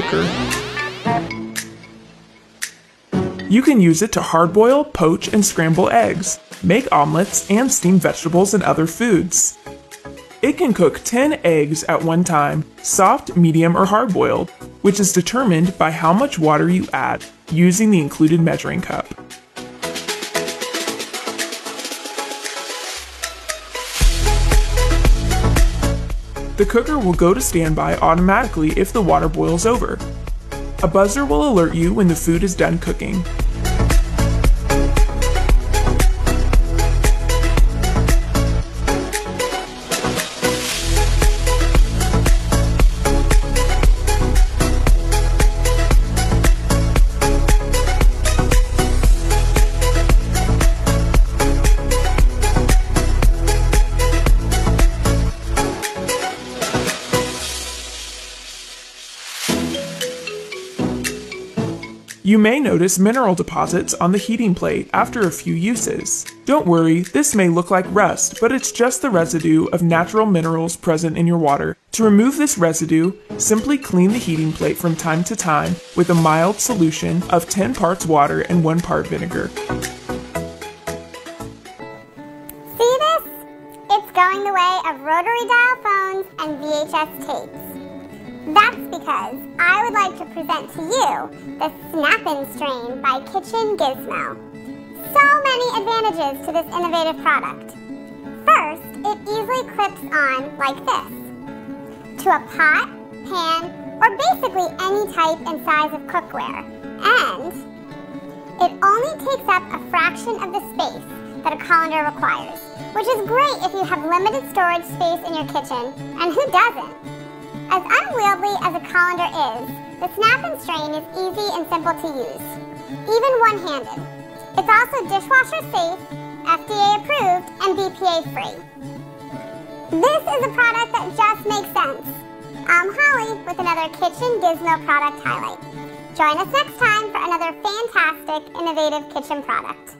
cooker. You can use it to hard-boil, poach, and scramble eggs, make omelets, and steam vegetables and other foods. It can cook 10 eggs at one time, soft, medium, or hard-boiled, which is determined by how much water you add using the included measuring cup. The cooker will go to standby automatically if the water boils over. A buzzer will alert you when the food is done cooking. You may notice mineral deposits on the heating plate after a few uses. Don't worry, this may look like rust, but it's just the residue of natural minerals present in your water. To remove this residue, simply clean the heating plate from time to time with a mild solution of 10 parts water and 1 part vinegar. See this? It's going the way of rotary dial phones and VHS tapes. That's because I would like to present to you the Snap-In Strain by Kitchen Gizmo. So many advantages to this innovative product. First, it easily clips on like this, to a pot, pan, or basically any type and size of cookware. And it only takes up a fraction of the space that a colander requires, which is great if you have limited storage space in your kitchen, and who doesn't? As unwieldy as a colander is, the Snap-In Strain is easy and simple to use, even one-handed. It's also dishwasher safe, FDA approved, and BPA free. This is a product that just makes sense. I'm Holly with another Kitchen Gizmo product highlight. Join us next time for another fantastic, innovative kitchen product.